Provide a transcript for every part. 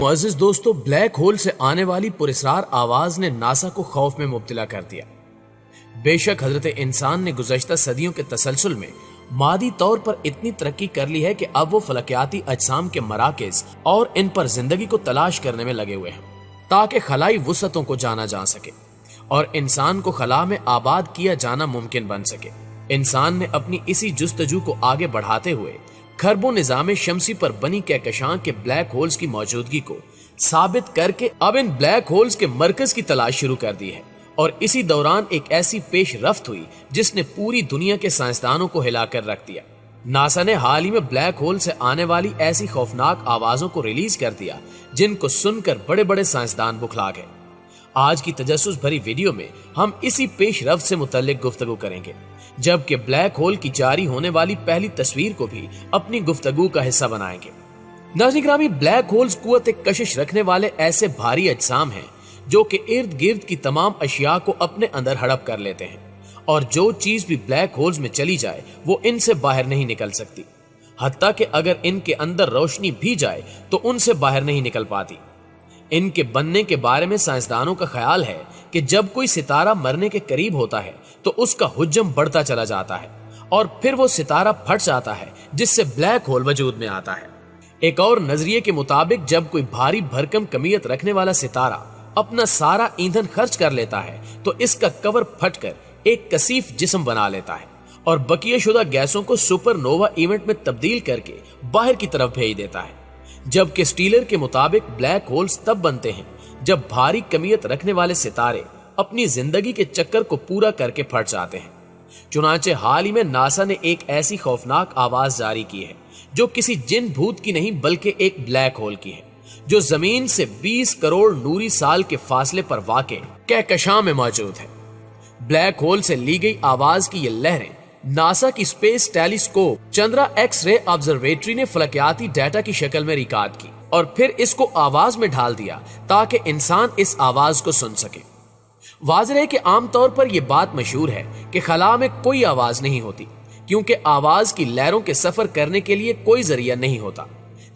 मुअज़्ज़िज़ दोस्तों, black hole से आने वाली पुरस्रार आवाज ने नासा को खौफ में मुब्तला कर दिया। बेशक हजरत इंसान ने गुज़श्ता सदियों के तसलसल में मादी तौर पर इतनी तरक्की कर ली है कि अब वो फलकियाती अजसाम के मराकज़ और इन पर जिंदगी को तलाश करने में लगे हुए हैं ताकि खलाई वुसअतों को जाना जा सके और इंसान को खला में आबाद किया जाना मुमकिन बन सके। इंसान ने अपनी इसी जुस्तजू को आगे बढ़ाते हुए खरबों निजाम शमसी पर बनी कहकशां के ब्लैक होल्स की मौजूदगी को साबित करके अब इन ब्लैक होल्स के मरकज की तलाश शुरू कर दी है। और इसी दौरान एक ऐसी पेश रफ्त हुई जिसने पूरी दुनिया के साइंसदानों को हिलाकर रख दिया। नासा ने हाल ही में ब्लैक होल से आने वाली ऐसी खौफनाक आवाजों को रिलीज कर दिया जिनको सुनकर बड़े बड़े साइंसदान बुखला गए। आज की तजस्सुस भरी वीडियो में हम इसी पेश रफ्त से मुतल्लिक गुफ्तगू करेंगे, जबकि ब्लैक होल की जारी होने वाली पहली तस्वीर को भी अपनी गुफ्तगू का हिस्सा बनाएंगे। नाज़रीन ग्रामी, ब्लैक होल्स कुव्वत कशिश रखने वाले ऐसे भारी अजसाम हैं जो कि इर्द गिर्द की तमाम अशिया को अपने अंदर हड़प कर लेते हैं और जो चीज भी ब्लैक होल्स में चली जाए वो इनसे बाहर नहीं निकल सकती। हत्ता कि अगर इनके अंदर रोशनी भी जाए तो उनसे बाहर नहीं निकल पाती। इनके बनने के बारे में साइंसदानों का ख्याल है कि जब कोई सितारा मरने के करीब होता है तो उसका हुज्जम बढ़ता चला जाता है और फिर वो सितारा फट जाता है जिससे ब्लैक होल वजूद में आता है। एक और नजरिए के मुताबिक जब कोई भारी भरकम कमियत रखने वाला सितारा अपना सारा ईंधन खर्च कर लेता है तो इसका कवर फटकर एक कसीफ जिस्म बना लेता है और बकिया-शुदा गैसों को सुपरनोवा इवेंट में तब्दील करके बाहर की तरफ भेज देता है। जबकि स्टीलर के मुताबिक ब्लैक होल्स तब बनते हैं जब भारी कमियत रखने वाले सितारे अपनी जिंदगी के चक्कर को पूरा करके फट जाते हैं। चुनांचे हाल ही में नासा ने एक ऐसी खौफनाक आवाज जारी की है जो किसी जिन भूत की नहीं बल्कि एक ब्लैक होल की है, जो जमीन से 20 करोड़ नूरी साल के फासले पर वाक़े कहकशां में मौजूद है। ब्लैक होल से ली गई आवाज की ये लहरें नासा की space telescope Chandra X ray observatory ने फलकियाती डाटा की शक्ल में रिकॉर्ड की और फिर इसको आवाज में ढाल दिया ताकि इंसान इस आवाज को सुन सके। वाज़ेह है कि आमतौर पर यह बात मशहूर है कि खला में कोई आवाज नहीं होती क्योंकि आवाज की लहरों के सफर करने के लिए कोई जरिया नहीं होता,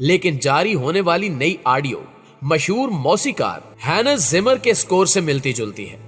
लेकिन जारी होने वाली नई ऑडियो मशहूर मौसीकार हैनस जिमर के स्कोर से मिलती जुलती है।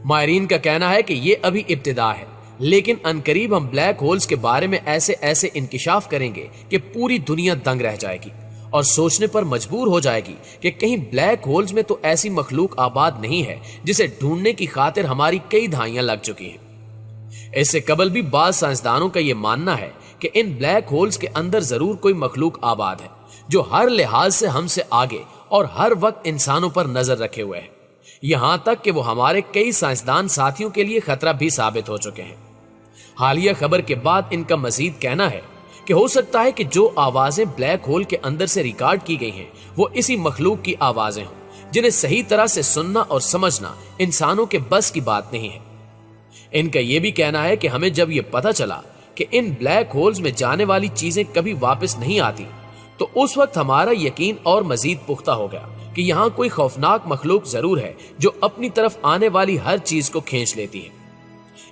माहिरीन का कहना है कि ये अभी इब्तिदा है, लेकिन अनकरीब हम ब्लैक होल्स के बारे में ऐसे ऐसे इंकिशाफ करेंगे कि पूरी दुनिया दंग रह जाएगी और सोचने पर मजबूर हो जाएगी कि कहीं ब्लैक होल्स में तो ऐसी मखलूक आबाद नहीं है जिसे ढूंढने की खातिर हमारी कई दहाइयां लग चुकी हैं। इससे कबल भी बाज़ साइंसदानों का यह मानना है कि इन ब्लैक होल्स के अंदर जरूर कोई मखलूक आबाद है जो हर लिहाज से हमसे आगे और हर वक्त इंसानों पर नजर रखे हुए है, यहां तक कि वो हमारे कई साइंसदान साथियों के लिए खतरा भी साबित हो चुके हैं। हालिया खबर के बाद इनका मजीद कहना है कि हो सकता है कि जो आवाजें ब्लैक होल के अंदर से रिकॉर्ड की गई हैं वो इसी मखलूक की आवाजें हों जिन्हें सही तरह से सुनना और समझना इंसानों के बस की बात नहीं है। इनका यह भी कहना है कि हमें जब यह पता चला कि इन ब्लैक होल्स में जाने वाली चीजें कभी वापस नहीं आती तो उस वक्त हमारा यकीन और मजीद पुख्ता हो गया कि यहाँ कोई खौफनाक मखलूक जरूर है जो अपनी तरफ आने वाली हर चीज को खींच लेती है।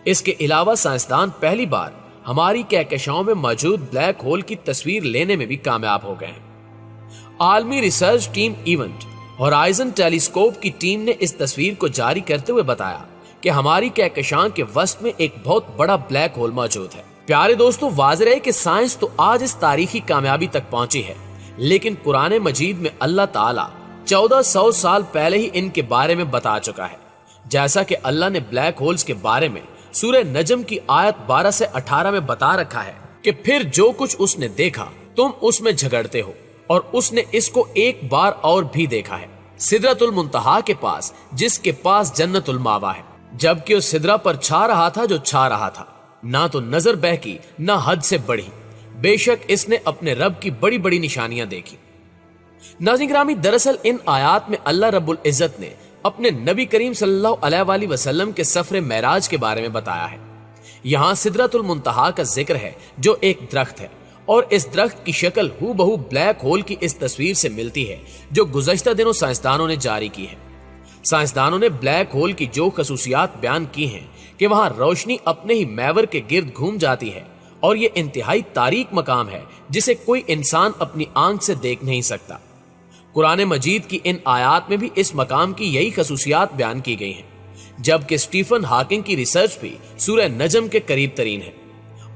इसके अलावा साइंसदान पहली बार हमारी कहकशाओं में मौजूद ब्लैक होल की तस्वीर लेने में भी कामयाब हो गए हैं। आलमी research team event horizon telescope की टीम ने इस तस्वीर को जारी करते हुए बताया कि हमारी कहकशां के वस्त में एक बहुत बड़ा ब्लैक होल मौजूद है। प्यारे दोस्तों, वाज़ेह है कि साइंस तो आज इस तारीखी कामयाबी तक पहुंची है, लेकिन कुरान मजीद में अल्लाह ताला 1400 साल पहले ही इनके बारे में बता चुका है। जैसा कि अल्लाह ने ब्लैक होल्स के बारे में सूरह नजम की आयत 12 से 18 में बता रखा है कि फिर जो कुछ उसने देखा तुम उसमें झगड़ते हो और उसने इसको एक बार और भी देखा है, सिदरतुल मुंतहा के पास, जिसके पास जन्नतुल मावा है। जबकि उस सिदरा पर छा रहा था जो छा रहा था, ना तो नजर बहकी ना हद से बढ़ी। बेशक इसने अपने रब की बड़ी बड़ी निशानियां देखी। नाज़रीन ग्रामी, दरअसल इन आयात में अल्लाह रब्बुल इज्जत ने अपने नबी करीम सल्लल्लाहु अलैहि वसल्लम के सफर मेराज के बारे में बताया है। यहाँ सिदरतुल मुंतहा का जिक्र है जो एक दरख्त है और इस दरख्त की शक्ल हूबहू ब्लैक होल की इस तस्वीर से मिलती है जो गुज़श्ता दिनों साइंसदानों ने जारी की है। साइंसदानों ने ब्लैक होल की जो खसूसियात बयान की हैं कि वहां रोशनी अपने ही महवर के गिर्द घूम जाती है और ये इंतहाई तारीक मकाम है जिसे कोई इंसान अपनी आंख से देख नहीं सकता। قرآن مجید کی ان آیات میں بھی اس مقام کی یہی خصوصیات بیان کی گئی ہیں، جبکہ سٹیفن ہاکنگ کی ریسرچ بھی سورہ نجم کے قریب ترین ہے۔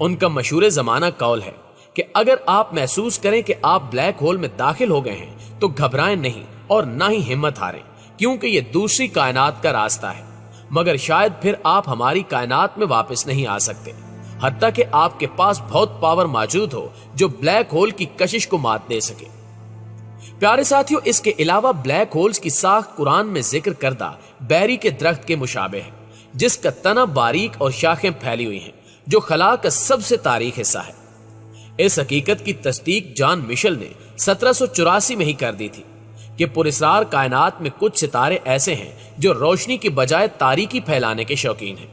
ان کا مشہور زمانہ قول ہے کہ اگر آپ محسوس کریں کہ آپ بلیک ہول میں داخل ہو گئے ہیں تو گھبرائیں نہیں اور نہ ہی ہمت ہاریں، کیونکہ یہ دوسری کائنات کا راستہ ہے، مگر شاید پھر آپ ہماری کائنات میں واپس نہیں آ سکتے، حتیٰ کہ آپ کے پاس بہت پاور موجود ہو جو بلیک ہول کی کشش کو مات دے سکے۔ پیارے ساتھیوں، اس کے علاوہ بلیک ہولز کی ساخت قرآن میں ذکر کردہ بیری کے درخت کے مشابہ ہے، جس کا تنا باریک اور شاخیں پھیلی ہوئی ہیں، جو خلا کا سب سے تاریک حصہ ہے۔ اس حقیقت کی تصدیق جان مشل نے 1784 میں ہی کر دی تھی کہ پراسرار کائنات میں کچھ ستارے ایسے ہیں جو روشنی کی بجائے تاریکی پھیلانے کے شوقین ہیں۔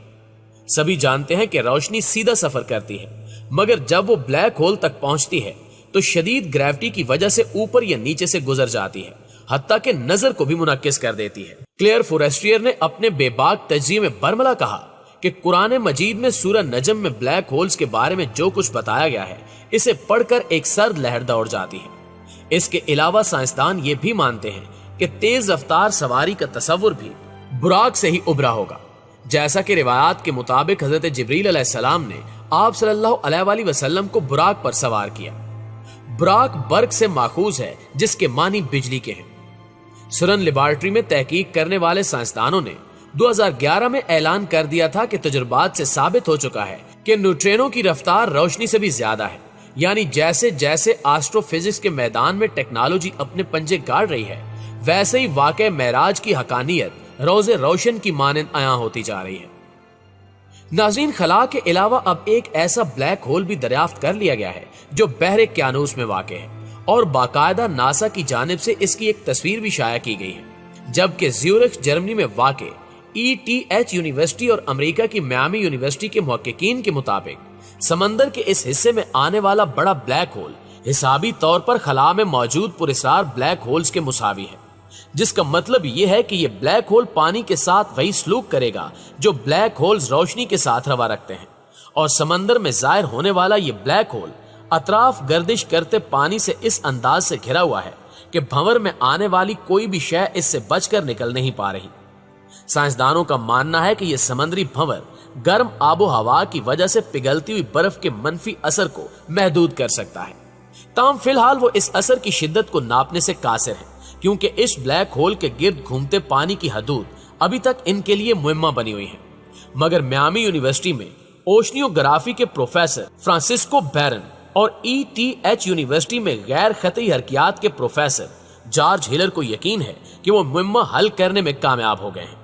سبھی جانتے ہیں کہ روشنی سیدھا سفر کرتی ہے، مگر جب وہ بلیک ہول تک پہنچتی ہے تو شدید گریوٹی کی وجہ سے اوپر یا نیچے سے گزر جاتی ہے، حتیٰ کہ نظر کو بھی منعکس کر دیتی ہے۔ کلیئر فورسٹریئر نے اپنے بے باک تجزیے میں برملا کہا کہ قرآن مجید میں سورہ نجم میں بلیک ہولز کے بارے میں جو کچھ بتایا گیا ہے، اسے پڑھ کر ایک سرد لہر دوڑ جاتی ہے۔ اس کے علاوہ سائنسدان یہ بھی مانتے ہیں کہ تیز رفتار سواری کا تصور بھی براق سے ہی ابھرا ہوگا، جیسا کہ روایات کے مطابق حضرت جبریل علیہ السلام نے آپ صلی اللہ علیہ وآلہ وسلم کو براق پر سوار کیا۔ براق برق سے ماخوذ ہے، جس کے معنی بجلی کے ہیں۔ سرن لیبارٹری میں تحقیق کرنے والے سائنسدانوں نے 2011 میں اعلان کر دیا تھا کہ تجربات سے ثابت ہو چکا ہے کہ نیوٹرینوں کی رفتار روشنی سے بھی زیادہ ہے، یعنی جیسے جیسے آسٹرو فزکس کے میدان میں ٹیکنالوجی اپنے پنجے گاڑ رہی ہے، ویسے ہی واقع معراج کی حقانیت روز روشن کی مانند عیاں ہوتی جا رہی ہے۔ ناظرین، خلا کے علاوہ اب ایک ایسا بلیک ہول بھی دریافت کر لیا گیا ہے جو بحر کیانوس میں واقع ہے، اور باقاعدہ ناسا کی جانب سے اس کی ایک تصویر بھی شائع کی گئی ہے، جبکہ زیورخ جرمنی میں واقع ETH یونیورسٹی اور امریکہ کی میامی یونیورسٹی کے محققین کے مطابق سمندر کے اس حصے میں آنے والا بڑا بلیک ہول حسابی طور پر خلا میں موجود پراسرار بلیک ہولز کے مساوی ہے، جس کا مطلب یہ ہے کہ یہ بلیک ہول پانی کے ساتھ وہی سلوک کرے گا جو بلیک ہولز روشنی کے ساتھ روا رکھتے ہیں، اور سمندر میں ظاہر ہونے والا یہ بلیک ہول اطراف گردش کرتے پانی سے اس انداز سے گھرا ہوا ہے کہ بھنور میں آنے والی کوئی بھی شے اس سے بچ کر نکل نہیں پا رہی۔ سائنسدانوں کا ماننا ہے کہ یہ سمندری بھنور گرم آب و ہوا کی وجہ سے پگھلتی ہوئی برف کے منفی اثر کو محدود کر سکتا ہے، تاہم فی الحال وہ اس اثر کی شدت کو ناپنے سے قاصر ہے، کیونکہ اس بلیک ہول کے گرد گھومتے پانی کی حدود ابھی تک ان کے لیے معمہ بنی ہوئی ہیں۔ مگر میامی یونیورسٹی میں اوشنیوگرافی کے پروفیسر فرانسسکو بیرن اور ETH یونیورسٹی میں غیر خطی حرکیات کے پروفیسر جارج ہلر کو یقین ہے کہ وہ معمہ حل کرنے میں کامیاب ہو گئے ہیں،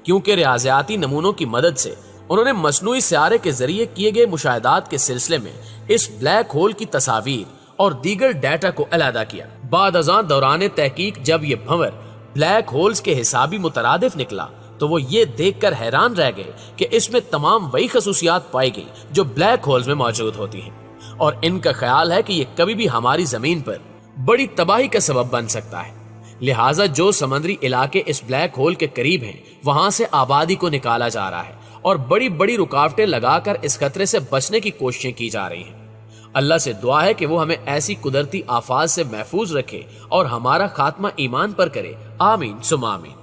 کیونکہ ریاضیاتی نمونوں کی مدد سے انہوں نے مصنوعی سیارے کے ذریعے کیے گئے مشاہدات کے سلسلے میں اس بلیک ہول کی تصاویر اور دیگر ڈیٹا کو علیحدہ کیا۔ بعد ازاں دوران تحقیق جب یہ بھنور بلیک ہولز کے حسابی مترادف نکلا تو وہ یہ دیکھ کر حیران رہ گئے کہ اس میں تمام وہی خصوصیات پائی گئی جو بلیک ہولز میں موجود ہوتی ہیں، اور ان کا خیال ہے کہ یہ کبھی بھی ہماری زمین پر بڑی تباہی کا سبب بن سکتا ہے۔ لہٰذا جو سمندری علاقے اس بلیک ہول کے قریب ہیں وہاں سے آبادی کو نکالا جا رہا ہے، اور بڑی بڑی رکاوٹیں لگا کر اس خطرے سے بچنے کی کوششیں کی جا رہی ہیں۔ اللہ سے دعا ہے کہ وہ ہمیں ایسی قدرتی آفات سے محفوظ رکھے اور ہمارا خاتمہ ایمان پر کرے، آمین ثم آمین۔